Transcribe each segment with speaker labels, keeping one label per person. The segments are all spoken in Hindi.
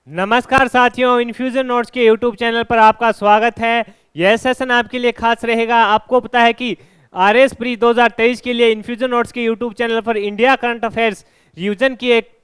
Speaker 1: नमस्कार साथियों, इन्फ्यूजन नोट्स के यूट्यूब चैनल पर आपका स्वागत है। यह सेशन आपके लिए खास रहेगा। आपको पता है कि आरएस प्री 2023 के लिए इन्फ्यूजन नोट्स के यूट्यूब चैनल पर इंडिया करंट अफेयर्स रिवीजन की एक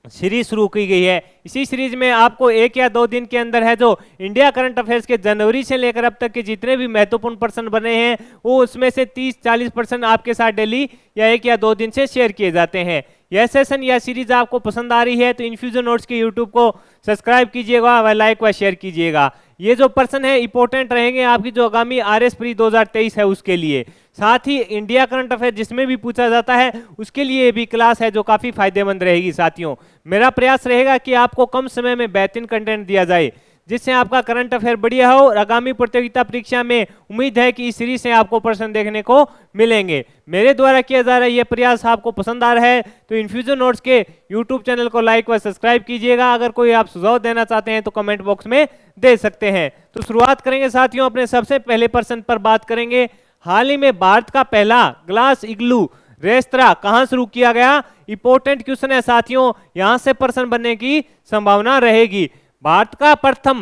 Speaker 1: सीरीज शुरू की गई है। इसी सीरीज में आपको 1 या 2 दिन के अंदर है जो इंडिया करंट अफेयर्स के जनवरी से लेकर अब तक के जितने भी महत्वपूर्ण प्रश्न बने हैं वो उसमें से 30-40% आपके साथ डेली या 1 या 2 दिन से शेयर किए जाते हैं। यह सेशन या सीरीज आपको पसंद आ रही है तो इन्फ्यूजन नोट्स के यूट्यूब को सब्सक्राइब कीजिएगा व लाइक व शेयर कीजिएगा। ये जो प्रश्न है इंपॉर्टेंट रहेंगे आपकी जो आगामी आरएस प्री 2023 है उसके लिए। साथ ही इंडिया करंट अफेयर जिसमें भी पूछा जाता है उसके लिए भी क्लास है जो काफी फायदेमंद रहेगी। साथियों, मेरा प्रयास रहेगा कि आपको कम समय में बेहतरीन कंटेंट दिया जाए जिससे आपका करंट अफेयर बढ़िया हो और आगामी प्रतियोगिता परीक्षा में उम्मीद है कि इस सीरीज से आपको प्रश्न देखने को मिलेंगे। मेरे द्वारा किया जा रहा है यह प्रयास आपको पसंद आ रहा है तो इन्फ्यूजन नोट्स के यूट्यूब चैनल को लाइक व सब्सक्राइब कीजिएगा। अगर कोई आप सुझाव देना चाहते हैं तो कमेंट बॉक्स में दे सकते हैं। तो शुरुआत करेंगे साथियों, अपने सबसे पहले प्रश्न पर बात करेंगे। हाल ही में भारत का पहला ग्लास इग्लू रेस्तरां कहां शुरू किया गया? इंपॉर्टेंट क्वेश्चन है साथियों, यहां से प्रश्न बनने की संभावना रहेगी। भारत का प्रथम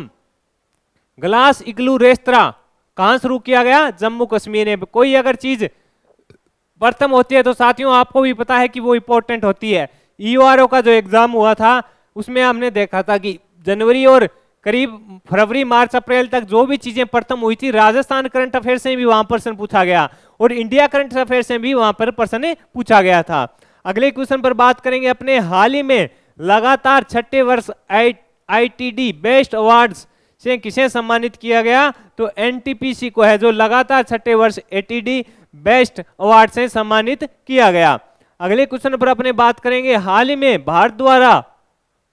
Speaker 1: ग्लास इग्लू रेस्तरां कहां शुरू किया गया? जम्मू कश्मीर में। कोई अगर चीज प्रथम होती है तो साथियों आपको भी पता है कि वो इंपॉर्टेंट होती है। ईओआरओ का जो एग्जाम हुआ था उसमें हमने देखा था कि जनवरी और करीब फरवरी मार्च अप्रैल तक जो भी चीजें प्रथम हुई थी, राजस्थान करंट अफेयर से भी वहां प्रश्न पूछा गया और इंडिया करंट अफेयर से भी वहां पर प्रश्न पूछा गया था। अगले क्वेश्चन पर बात करेंगे। अपने हाल ही में लगातार छठे वर्ष आईटीडी बेस्ट अवार्ड्स से किसे सम्मानित किया गया? तो एनटीपीसी को है जो लगातार छठे वर्ष एटीडी बेस्ट अवार्ड से सम्मानित किया गया। अगले क्वेश्चन पर अपने बात करेंगे। हाल ही में भारत द्वारा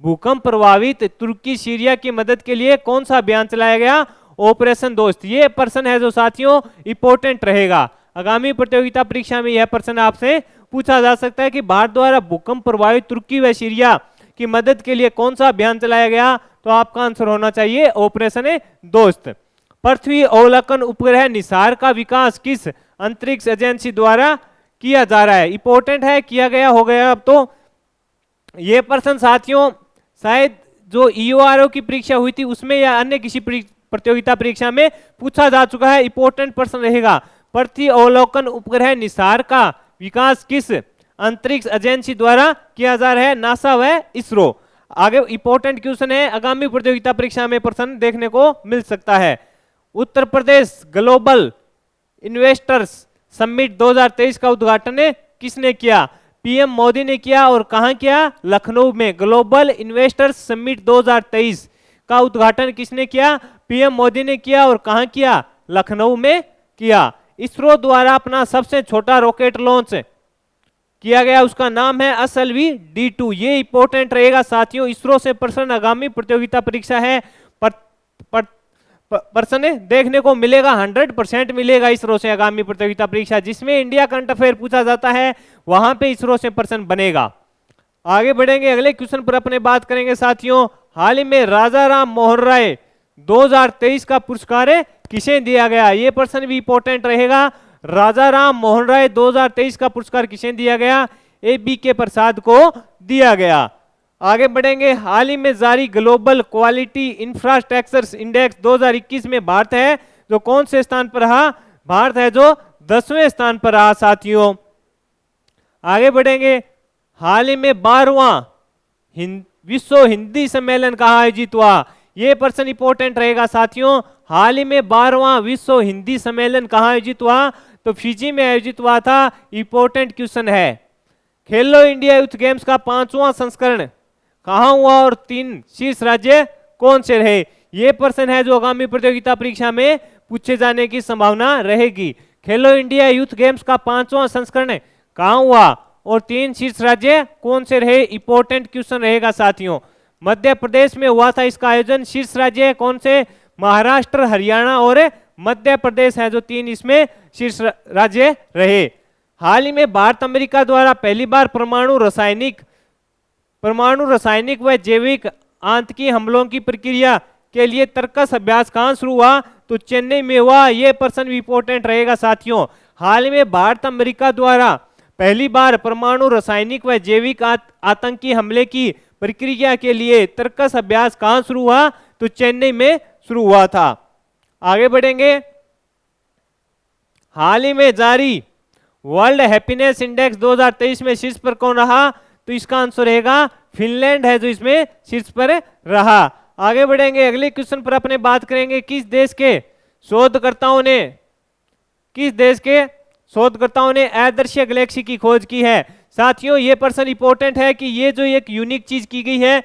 Speaker 1: भूकंप प्रभावित तुर्की सीरिया की मदद के लिए कौन सा अभियान चलाया गया? ऑपरेशन दोस्त। ये प्रश्न है जो साथियों इंपॉर्टेंट रहेगा। आगामी प्रतियोगिता परीक्षा में यह प्रश्न आपसे पूछा जा सकता है कि भारत द्वारा भूकंप प्रभावित तुर्की व सीरिया की मदद के लिए कौन सा अभियान चलाया गया? तो आपका आंसर होना चाहिए ऑपरेशन दोस्त। पृथ्वी अवलोकन उपग्रह निसार का विकास किस अंतरिक्ष एजेंसी द्वारा किया जा रहा है? इंपॉर्टेंट है, किया गया हो गया। अब तो ये प्रश्न साथियों शायद जो ईओआरओ की परीक्षा हुई थी उसमें या अन्य किसी प्रतियोगिता परीक्षा में पूछा जा चुका है। इंपॉर्टेंट प्रश्न रहेगा। पृथ्वी अवलोकन उपग्रह निसार का विकास किस अंतरिक्ष एजेंसी द्वारा किया जा रहा है? नासा व इसरो। आगे इंपॉर्टेंट क्वेश्चन है, आगामी प्रतियोगिता परीक्षा में प्रश्न देखने को मिल सकता है। Uttar Pradesh global investors summit 2023 का उद्घाटन किसने किया? पीएम मोदी ने किया और कहां किया? लखनऊ में। ग्लोबल इन्वेस्टर्स समिट 2023 का उद्घाटन किसने किया? पीएम मोदी ने किया और कहां किया? लखनऊ में किया। इसरो द्वारा अपना सबसे छोटा रॉकेट लॉन्च किया गया, उसका नाम है SLV D2। ये इंपॉर्टेंट रहेगा साथियों। इसरो से प्रश्न आगामी प्रतियोगिता परीक्षा है प्रश्न देखने को मिलेगा, 100% मिलेगा इसरो से आगामी प्रतियोगिता परीक्षा। जिसमें इंडिया करंट अफेयर पूछा जाता है वहां पे इसरो से प्रश्न बनेगा। आगे बढ़ेंगे, अगले क्वेश्चन पर अपने बात करेंगे साथियों। हाल ही में राजा राम मोहन राय 2023 का पुरस्कार किसे दिया गया? ये प्रश्न भी इंपॉर्टेंट रहेगा। राजा राम मोहन राय 2023 का पुरस्कार किसे दिया गया? ABK प्रसाद को दिया गया। आगे बढ़ेंगे, हाल ही में जारी ग्लोबल क्वालिटी इंफ्रास्ट्रक्चर इंडेक्स 2021 में भारत है जो कौन से स्थान पर रहा? भारत है जो 10वें स्थान पर रहा साथियों। आगे बढ़ेंगे, हाल ही में 12वां विश्व हिंदी सम्मेलन कहाँ आयोजित हुआ? ये प्रश्न इंपॉर्टेंट रहेगा साथियों। हाल ही में 12वां विश्व हिंदी सम्मेलन कहाँ आयोजित हुआ? तो फिजी में आयोजित हुआ था। इंपॉर्टेंट क्वेश्चन है। खेलो इंडिया यूथ गेम्स का 5वां संस्करण कहां हुआ और 3 शीर्ष राज्य कौन से रहे? ये प्रश्न है जो आगामी प्रतियोगिता परीक्षा में पूछे जाने की संभावना रहेगी। खेलो इंडिया यूथ गेम्स का 5वां संस्करण कहां हुआ और 3 शीर्ष राज्य कौन से रहे? इंपॉर्टेंट क्वेश्चन रहेगा साथियों। मध्य प्रदेश में हुआ था इसका आयोजन। शीर्ष राज्य कौन से? महाराष्ट्र, हरियाणा और मध्य प्रदेश है जो 3 इसमें शीर्ष राज्य रहे। हाल ही में भारत अमेरिका द्वारा पहली बार परमाणु रासायनिक व जैविक आतंकी हमलों की प्रक्रिया के लिए तर्कस अभ्यास कहां शुरू हुआ? तो चेन्नई में हुआ। यह प्रश्न भी इंपॉर्टेंट रहेगा साथियों। हाल में भारत अमेरिका द्वारा पहली बार परमाणु रासायनिक व जैविक आतंकी हमले की प्रक्रिया के लिए तर्कस अभ्यास कहाँ शुरू हुआ? तो चेन्नई में शुरू हुआ था। आगे बढ़ेंगे। हाल ही में जारी वर्ल्ड हैप्पीनेस इंडेक्स 2023 में शीर्ष पर कौन रहा? तो इसका आंसर रहेगा फिनलैंड है जो इसमें शीर्ष पर रहा। आगे बढ़ेंगे, अगले क्वेश्चन पर अपने बात करेंगे। किस देश के शोधकर्ताओं ने अदृश्य गैलेक्सी की खोज की है? साथियों ये प्रश्न इंपॉर्टेंट है कि ये जो एक यूनिक चीज की गई है,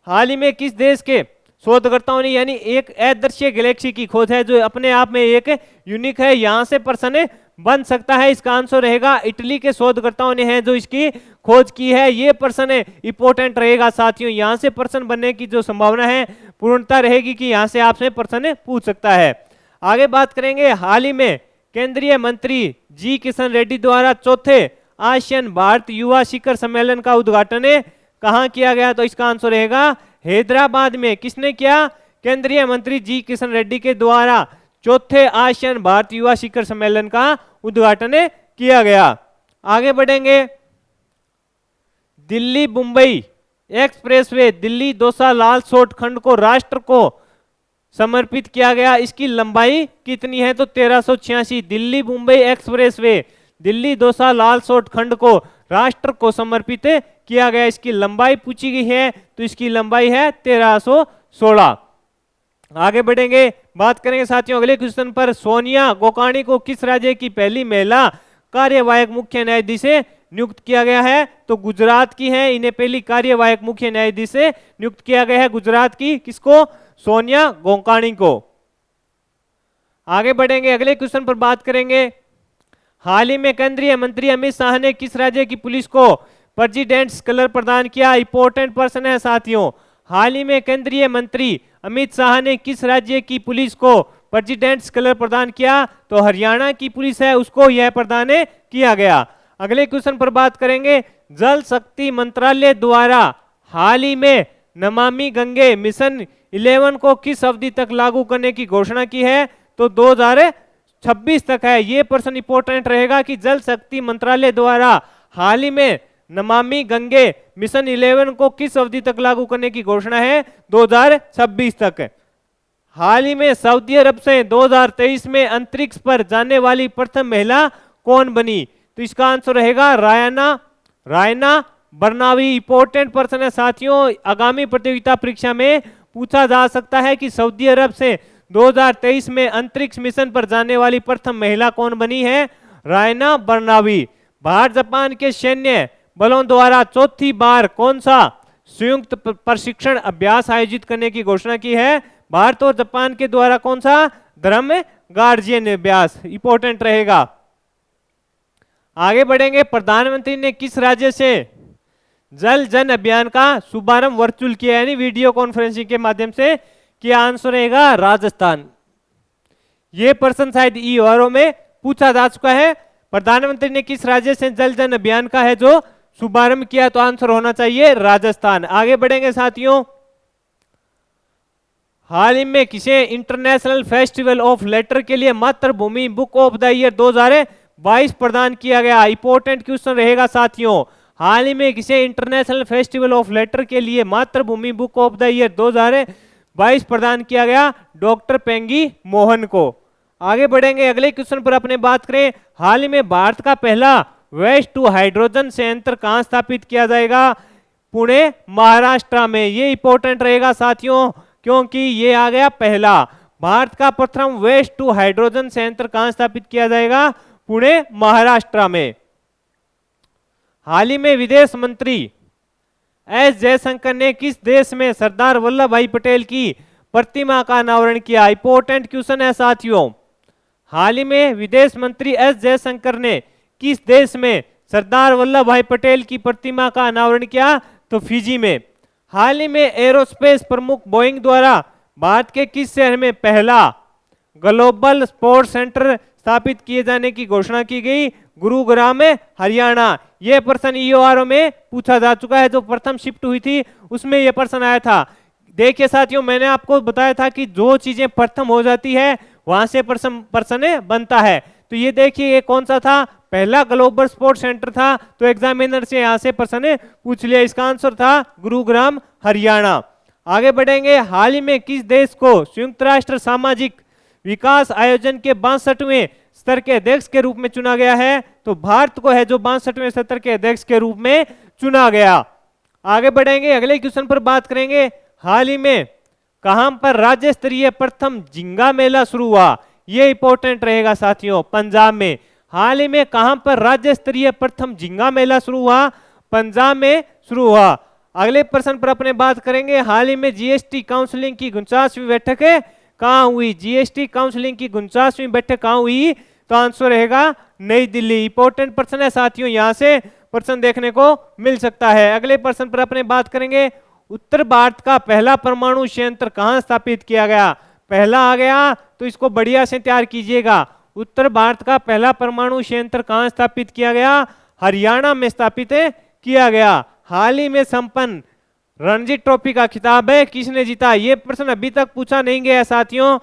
Speaker 1: हाल ही में किस देश के शोधकर्ताओं ने यानी एक अदृश्य गैलेक्सी की खोज है जो अपने आप में एक यूनिक है। यहां से प्रश्न बन सकता है। इसका आंसर रहेगा इटली के शोधकर्ताओं ने है जो इसकी खोज की है। ये प्रश्न इंपॉर्टेंट रहेगा साथियों। यहां से प्रश्न बनने की जो संभावना है पूर्णता रहेगी कि यहां से आपसे प्रश्न पूछ सकता है। आगे बात करेंगे। हाल ही में केंद्रीय मंत्री जी किशन रेड्डी द्वारा चौथे आसियान भारत युवा शिखर सम्मेलन का उद्घाटन कहां किया गया? तो इसका आंसर रहेगा हैदराबाद में। किसने किया? केंद्रीय मंत्री जी किशन रेड्डी के द्वारा चौथे आसियान भारत युवा शिखर सम्मेलन का उद्घाटन किया गया। आगे बढ़ेंगे। दिल्ली मुंबई एक्सप्रेसवे दिल्ली दौसा लाल सोट खंड को राष्ट्र को समर्पित किया गया। इसकी लंबाई कितनी है? तो 1386। दिल्ली मुंबई एक्सप्रेसवे दिल्ली दौसा लाल सोट खंड को राष्ट्र को समर्पित किया गया। इसकी लंबाई पूछी गई है तो इसकी लंबाई है 1316। आगे बढ़ेंगे, बात करेंगे साथियों अगले क्वेश्चन पर। सोनिया गोकानी को किस राज्य की पहली महिला कार्यवाहक मुख्य न्यायाधीश नियुक्त किया गया है? तो गुजरात की है। इन्हें पहली कार्यवाहक मुख्य न्यायाधीश नियुक्त किया गया है गुजरात की। किसको? सोनिया गोकानी को। आगे बढ़ेंगे, अगले क्वेश्चन पर बात करेंगे। हाल ही में केंद्रीय मंत्री अमित शाह ने किस राज्य की पुलिस को प्रेसिडेंट्स कलर प्रदान किया? इंपॉर्टेंट प्रश्न है साथियों। हाल ही में केंद्रीय मंत्री अमित शाह ने किस राज्य की पुलिस को प्रेसिडेंट्स कलर प्रदान किया? तो हरियाणा की पुलिस है उसको यह प्रदान किया गया। अगले क्वेश्चन पर बात करेंगे। जल शक्ति मंत्रालय द्वारा हाल ही में नमामि गंगे मिशन 11 को किस अवधि तक लागू करने की घोषणा की है? तो 2026 तक है। ये प्रश्न इंपॉर्टेंट रहेगा कि जल शक्ति मंत्रालय द्वारा हाल ही में नमामि गंगे मिशन 11 को किस अवधि तक लागू करने की घोषणा है? 2026 तक। हाल ही में सऊदी अरब से 2023 में अंतरिक्ष पर जाने वाली प्रथम महिला कौन बनी? तो इसका आंसर रहेगा रायना बर्नावी। इंपॉर्टेंट प्रश्न है साथियों। आगामी प्रतियोगिता परीक्षा में पूछा जा सकता है कि सऊदी अरब से 2023 में अंतरिक्ष मिशन पर जाने वाली प्रथम महिला कौन बनी है? रायना बर्नावी। भारत जापान के सैन्य बलों द्वारा चौथी बार कौन सा संयुक्त प्रशिक्षण अभ्यास आयोजित करने की घोषणा की है? भारत और जापान के द्वारा कौन सा? धर्म गार्जियन अभ्यास। इंपॉर्टेंट रहेगा। आगे बढ़ेंगे। प्रधानमंत्री ने किस राज्य से जल जन अभियान का शुभारंभ वर्चुअल किया यानी वीडियो कॉन्फ्रेंसिंग के माध्यम से किया? आंसर रहेगा राजस्थान। यह प्रश्न शायद ईआरओ में पूछा जा चुका है। प्रधानमंत्री ने किस राज्य से जल जन अभियान का है जो शुभारंभ किया? तो आंसर होना चाहिए राजस्थान। आगे बढ़ेंगे साथियों। हाल ही में किसे इंटरनेशनल फेस्टिवल ऑफ लेटर के लिए मातृभूमि बुक ऑफ द ईयर 2022 प्रदान किया गया? इंपॉर्टेंट क्वेश्चन रहेगा साथियों। हाल ही में किसे इंटरनेशनल फेस्टिवल ऑफ लेटर के लिए मातृभूमि बुक ऑफ द ईयर 2022 प्रदान किया गया? डॉक्टर पेंगी मोहन को। आगे बढ़ेंगे, अगले क्वेश्चन पर अपने बात करें। हाल ही में भारत का पहला वेस्ट टू हाइड्रोजन संयंत्र कहां स्थापित किया जाएगा? पुणे महाराष्ट्र में। ये इंपॉर्टेंट रहेगा साथियों क्योंकि ये आ गया पहला। भारत का प्रथम वेस्ट टू हाइड्रोजन संयंत्र कहां स्थापित किया जाएगा? पुणे महाराष्ट्र में। हाल ही में विदेश मंत्री एस जयशंकर ने किस देश में सरदार वल्लभ भाई पटेल की प्रतिमा का अनावरण किया? इंपॉर्टेंट क्वेश्चन है साथियों। हाल ही में विदेश मंत्री एस जयशंकर ने किस देश में सरदार वल्लभ भाई पटेल की प्रतिमा का अनावरण किया? तो फिजी में। हाल ही में एरोस्पेस प्रमुख बोइंग द्वारा भारत के किस शहर में पहला ग्लोबल स्पोर्ट्स सेंटर स्थापित किए जाने की घोषणा की गई? गुरुग्राम में हरियाणा। यह प्रश्न ईओआरओ में पूछा जा चुका है। जो प्रथम शिफ्ट हुई थी उसमें यह प्रश्न आया था। देखिए साथियों, मैंने आपको बताया था कि जो चीजें प्रथम हो जाती है वहां से प्रश्न बनता है। तो तो ये देखिए ये कौन सा था, पहला ग्लोबल स्पोर्ट्स सेंटर था। तो एग्जामिनर से यहाँ से प्रश्न पूछ लिया, इसका आंसर था गुरुग्राम हरियाणा। आगे बढ़ेंगे, हाल ही में किस देश को संयुक्त राष्ट्र सामाजिक विकास आयोजन के 62वें स्तर के अध्यक्ष के रूप में चुना गया है? तो भारत को है जो 62वें स्तर के अध्यक्ष के रूप में चुना गया। आगे बढ़ेंगे, अगले क्वेश्चन पर बात करेंगे, हाल ही में कहां पर राज्य स्तरीय प्रथम झींगा मेला शुरू हुआ? ये इंपॉर्टेंट रहेगा साथियों, पंजाब में। हाल ही में कहां पर राज्य स्तरीय प्रथम झींगा मेला शुरू हुआ? पंजाब में शुरू हुआ। अगले प्रश्न पर अपने बात करेंगे, हाल ही में जीएसटी काउंसिलिंग की 49वीं बैठक कहां हुई? जीएसटी काउंसिलिंग की 49वीं बैठक कहां हुई? तो आंसर रहेगा नई दिल्ली। इंपॉर्टेंट प्रश्न है साथियों, यहां से प्रश्न देखने को मिल सकता है। अगले प्रश्न पर अपने बात करेंगे, उत्तर भारत का पहला परमाणु संयंत्र कहां स्थापित किया गया? पहला आ गया तो इसको बढ़िया से तैयार कीजिएगा। उत्तर भारत का पहला परमाणु संयंत्र कहां स्थापित किया गया? हरियाणा में स्थापित किया गया। हाल ही में संपन्न रणजी ट्रॉफी का खिताब है किसने जीता? ये प्रश्न अभी तक पूछा नहीं गया साथियों।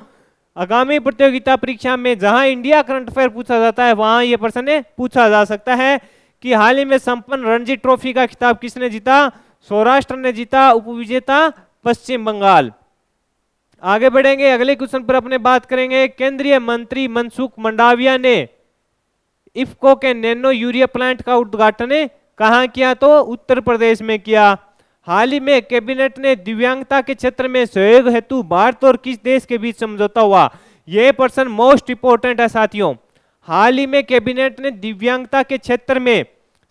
Speaker 1: आगामी प्रतियोगिता परीक्षा में जहां इंडिया करंट अफेयर पूछा जाता है वहां ये प्रश्न पूछा जा सकता है कि हाल ही में संपन्न रणजी ट्रॉफी का खिताब किसने जीता? सौराष्ट्र ने जीता, उपविजेता पश्चिम बंगाल। आगे बढ़ेंगे, अगले क्वेश्चन पर अपने बात करेंगे, केंद्रीय मंत्री मनसुख मंडाविया ने इफ्को के नैनो यूरिया प्लांट का उद्घाटन कहां किया? तो उत्तर प्रदेश में किया। हाल ही में कैबिनेट ने दिव्यांगता के क्षेत्र में सहयोग हेतु भारत और किस देश के बीच समझौता हुआ? यह प्रश्न मोस्ट इंपोर्टेंट है साथियों। हाल ही में कैबिनेट ने दिव्यांगता के क्षेत्र में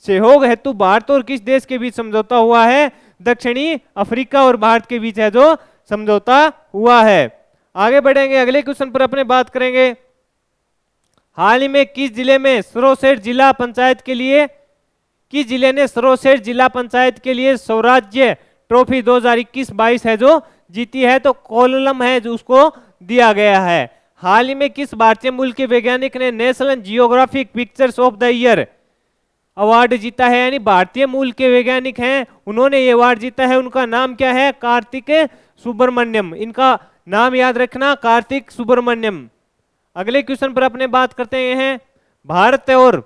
Speaker 1: सहयोग हेतु भारत और किस देश के बीच समझौता हुआ है? दक्षिणी अफ्रीका और भारत के बीच है जो समझौता हुआ है। आगे बढ़ेंगे, अगले क्वेश्चन पर अपने बात करेंगे, हाल ही में किस जिले में सर्वश्रेष्ठ जिला पंचायत के लिए, किस जिले ने सर्वश्रेष्ठ जिला पंचायत के लिए स्वराज्य ट्रॉफी 2021-22 है जो जीती है? तो कोल्लम है जो उसको दिया गया है। हाल ही में किस भारतीय मूल के वैज्ञानिक ने national geographic pictures of the year award जीता है? यानी भारतीय मूल के वैज्ञानिक हैं, उन्होंने ये अवार्ड जीता है। उनका नाम क्या है? कार्तिक सुब्रमण्यम। इनका नाम याद रखना, कार्तिक सुब्रमण्यम। अगले क्वेश्चन पर अपने बात करते हैं, भारत और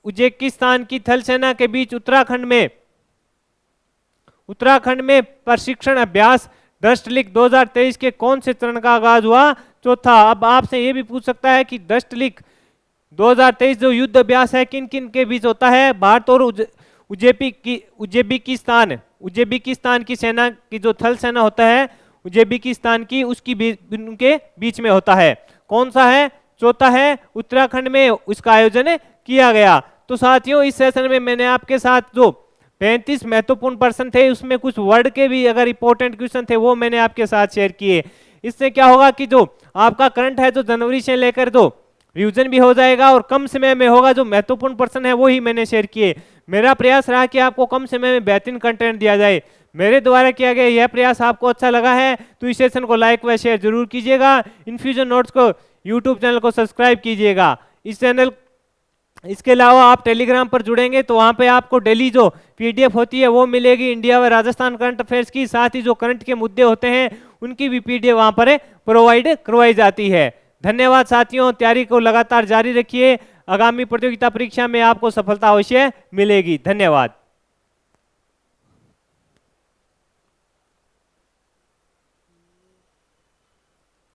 Speaker 1: उज्बेकिस्तान की थल सेना के बीच उत्तराखंड में प्रशिक्षण अभ्यास दष्टलिक 2023 के कौन से चरण का आगाज हुआ? चौथा। अब आपसे ये भी पूछ सकता है कि दष्टलिक 2023 जो युद्ध अभ्यास है किन किन के बीच होता है? भारत और उज्बेकिस्तान की सेना की जो थल सेना होता है उज्बेकिस्तान की, उसकी उनके बीच में होता है। कौन सा है? चौथा है, उत्तराखंड में इसका आयोजन किया गया। तो साथियों इस सेशन में मैंने आपके साथ जो 35 महत्वपूर्ण प्रश्न थे उसमें कुछ वर्ड के भी अगर इंपॉर्टेंट क्वेश्चन थे वो मैंने आपके साथ शेयर किए। इससे क्या होगा कि जो आपका करंट है जो जनवरी से लेकर जो रिवीजन भी हो जाएगा और कम समय में होगा। जो महत्वपूर्ण प्रश्न है वो ही मैंने शेयर किए। मेरा प्रयास रहा कि आपको कम समय में बेहतरीन कंटेंट दिया जाए। मेरे द्वारा किया गया यह प्रयास आपको अच्छा लगा है तो इस सेशन को लाइक व शेयर जरूर कीजिएगा। इन्फ्यूजन नोट्स को यूट्यूब चैनल को सब्सक्राइब कीजिएगा। इसके अलावा आप टेलीग्राम पर जुड़ेंगे तो वहाँ पे आपको डेली जो पीडीएफ होती है वो मिलेगी इंडिया व राजस्थान करंट अफेयर्स की। साथ ही जो करंट के मुद्दे होते हैं उनकी भी पीडीएफ वहाँ पर प्रोवाइड करवाई जाती है। धन्यवाद साथियों, तैयारी को लगातार जारी रखिए। आगामी प्रतियोगिता परीक्षा में आपको सफलता अवश्य मिलेगी। धन्यवाद।